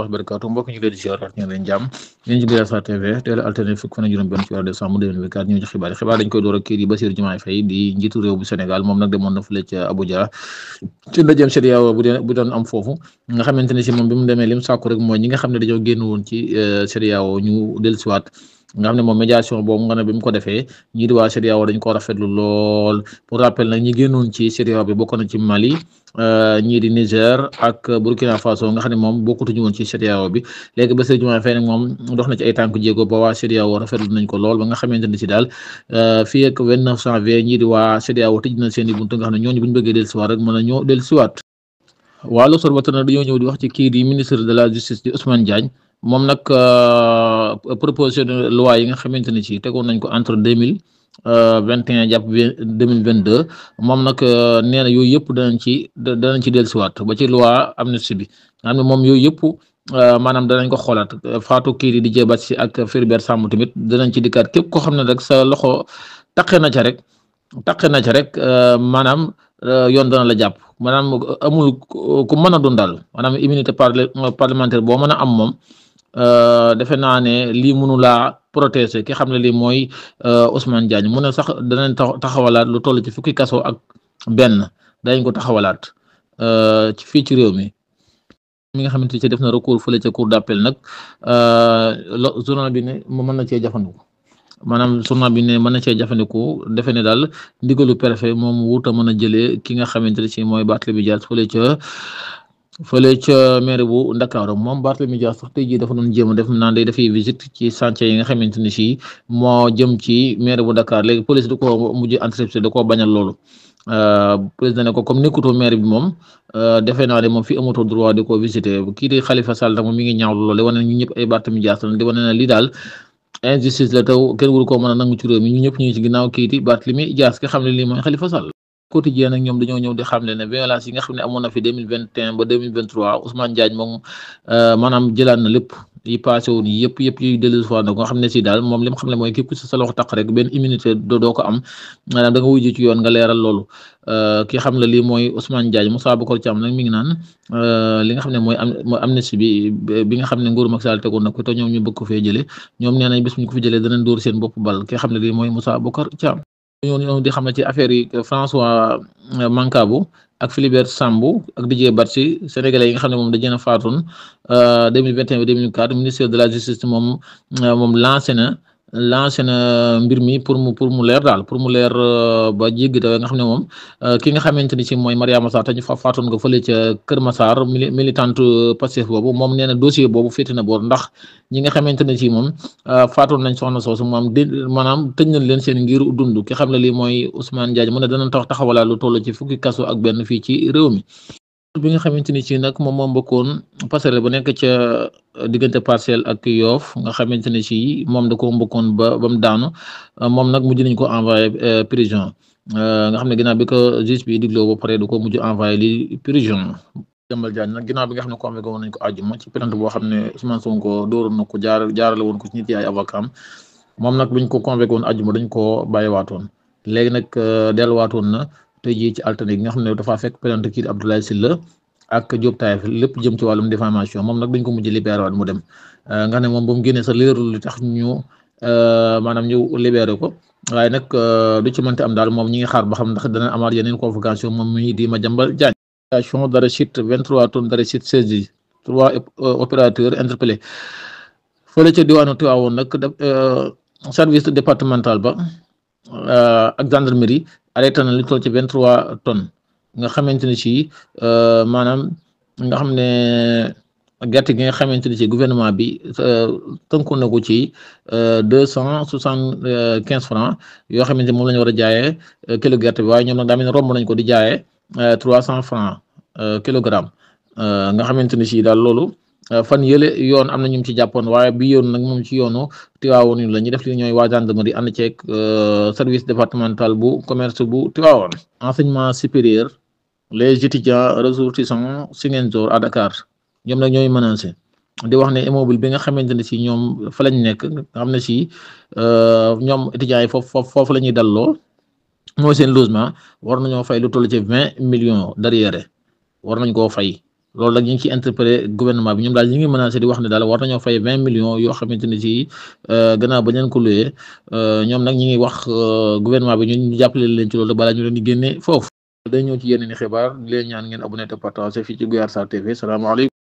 wa barakaatu mbokk ñu ngi leen di ziar ñu leen jàmm yéen ci biir TV teel a alterné fukk fan ak juróom benn ci weeru décembre 2024 ñu ci xibaar dañ koy door ak kii di Bassirou Diomaye Faye di njiitu réew bu Sénégal moom nag demoon na fële ca Abuja ci ndajeem CEDEAO bu doon am foofu nga xamante ne si moom bi mu demee lim sàkku rek mooy ñi nga xam ne dañoo génn woon ci CEDEAO ñu dellusiwaat nga xam ne moom médiation boobu nga ne bi mu ko defee ñii di waa CEDEAO dañ ko rafetlu lool pour rappel nag ñi génnoon ci CEDEAO bi bokk na ci Mali ñii di Niger ak Burkina Faso nga xam ne moom bokkutuñu woon ci CEDEAO bi léegi Bassirou Diomaye Faye nag moom dox na ci ay tànk jéego ba waa CEDEAO rafetlu nañ ko lool ba nga xamante ne si daal fii ak 29 janvier ñii di waa CEDEAO tëj na seen i buntu nga xam ne ñooñu bu ñu bëggee dellusiwaat rek mën a ñoo dellusiwaat. waa L'Observateur nag dañoo ñëw di wax ci kii di ministre de la justice di Ousmane Diagne moom nag proposition de loi yi nga xamante ne ci tegoon nañ ko entre 2021 jàpp 2022 moom nag nee na yooyu yëpp danañ ci dellusiwaat ba ci loi amnistie bi nga xam ne moom yooyu yëpp maanaam danañ ko xoolaat Fatou kii di jébat si ak Fulbert Sambou tamit danañ ci dikkaat képp koo xam ne rek sa loxo taqe na ca rek maanaam yoon dana la jàpp maanaam amul ku mën a doon daal maanaam immunité parlementaire boo mën a am moom defe naa ne lii mënu laa protéger ki xam ne lii mooy Ousmane Diagne mu ne sax danañ taxawalaat lu toll ci fukki kaso ak benn dañ ko taxawalaat fii ci réew mi nga xamante ci def na recours fële ca cour d'appel nag journal bi ne mën na cee jafandiku maanaam journal bi ne mën na cee jafandiku defe ne daal ndigalu préfet moom wuuta mën a jëlee ki nga xamante ne ci mooy Barthélémy Dias fële ca maire bu Ndakaaru moom Barthélémy Dias sax tey jii dafa doon jéem a def naan day dafay visite ci chantier yi nga xamante ne si moo jëm ci maire bu Dakar léegi police da koo mujj intercepté da koo bañal loolu président ne ko comme nekkutoo maire bi moom defe naa ne moom fi amatoo droit di ko visiter kii di Khalifa Sall tam mi ngi ñaawlu loolu di wane ne ñu ñëpp ay Barthélémy Dias di wane ne lii daal injustice la taw kenn waru koo mën a nangu ci réew mi ñu ñëpp ñu ngi ci ginnaaw kii di Barthélémy Dias ki xam ne lii mooy Khalifa Sall. quotidien nag ñoom dañoo ñëw di xamle ne violence yi nga xam ne amoon na fi 2021 ba 2023 Ousmane Diagne moom maanaam jëlaat na lépp yi passé woon yëpp yuy dellu fois nag nga xam ne si daal moom li mu xam ne mooy képp sa loxo taq rek benn immunité doo ko am maanaam da nga wujj ci yoon nga leeral loolu ki xam ne lii mooy Ousmane Diagne Moussa Bokar Thiam nag mi ngi naan li nga xam ne mooy amnistie bi nga xam ne nguuru Macky Sall tegoon na ko te ñoom ñu bëgg ko fee jëlee ñoom nee nañ bis ñu ko fi jëlee danañ dóor seen bopp bal ki xam ne lii mooy Moussa Bokar Thiam ñoo di xam ne ci affaire yi François Mancabou ak Fulbert Sambou ak Didier Badji sénégalais yi nga xam ne moom dañu leen a faatoon 2021 2004 ministère de la justice moom lancé na mbir mi pour mu leer daal pour mu leer ba jéggi dawe nga xam ne moom ki nga xamante ni ci mooy Mariama Sarr te ñu faatoon nga fële ca Kër Massar militante Pastef boobu moom nee na dossier boobu féete na boor ndax ñi nga xamante ne ci moom faatoon nañ soxna soosu moom maanaam tëj nañ leen seen ngir dund ki xam ne lii mooy Ousmane Diagne mu ne danañ taxawalaa lu toll ci fukki kaso ak benn fii ci réew mi. bi nga xamante ni ci nag moom mbokkoon passerelle ba nekk ca diggante Parcelles ak Yoff nga xamante ne ci moom da ko mbokkoon ba mu daanu moom nag mujj nañ ko envoyé prison nga xam ne ginnaaw bi ko juge bi digloo ba pare da ko mujj envoyé li prison. Jambal Diagne nag ginnaaw bi nga xam ne convoqué woon nañ ko àjjuma ci plainte boo xam ne Ousmane Sonko dóoroon na ko jaarale woon ko ci nit yi ay avocat am moom nag buñ ko convoqué woon àjjuma dañ koo bàyyiwaatoon léegi nag delluwaatoon na. tey jii ci altine gi nga xam ne dafa fekk plainte kii Abdoulaye Sylla ak Diop Taïf lépp jëm ci wàllum diffamation moom nag dañ ko mujj libéré waat mu dem nga xam ne moom ba mu génnee sa leerul li tax ñu maanaam ñu libéré ko waaye nag du ci mënti am daal moom ñi ngi xaar ba xam ndax dana amaat yeneen convocation moom mi di Madiambal Diagne. d'arachide 23 tonnes d'arachide saisies 3 opérateurs interpellés fële ca diwaanu Tivaouane nag service départemental ba ak gendarmerie arrêté na li toll ci 23 tonnes nga xamante ne ci maanaam nga xam ne gerte gi nga xamante ne ci gouvernement bi tënku na ko ci 275 francs yoo xamante moom la ñu war a jaayee kilo gerte bi waaye ñoom nag daa mel ne romb nañ ko di jaayee 300 francs kilogramme nga xamante ne ci daal loolu fan yële yoon am na ñu ci jàppoon waaye bi yoon nag moom ci yoonu Tivaouane la ñu def li ñooy waa gendarmerie ànd ceeg service départemental bu commerce bu Tivaouane. enseignement supérieur les étudiants ressortissants Ziguinchor à Dakar ñoom nag ñooy menacé di wax ne immeuble bi nga xamante ne si ñoom fa lañ nekk nga xam ne si ñoom étudiants yi foofu la ñuy dalloo mooy seen logement war nañoo fay lu toll ci 20 millions d'arriérés war nañ koo fay. loolu nag ñu ngi ciy interpellé gouvernement bi ñoom daal ñu ngi menacé di wax ne daal war nañoo fay 20 millions yoo xamante ne ci gannaaw ba leen ko luyee ñoom nag ñu ngi wax gouvernement bi ñu jàppale leen ci loolu balaa ñu leen di génne foofu. day ñëw ci yeneen i xibaar di leen ñaan ngeen abonné te partagé fii ci Guyaar Sarr TV salaamaaleykum.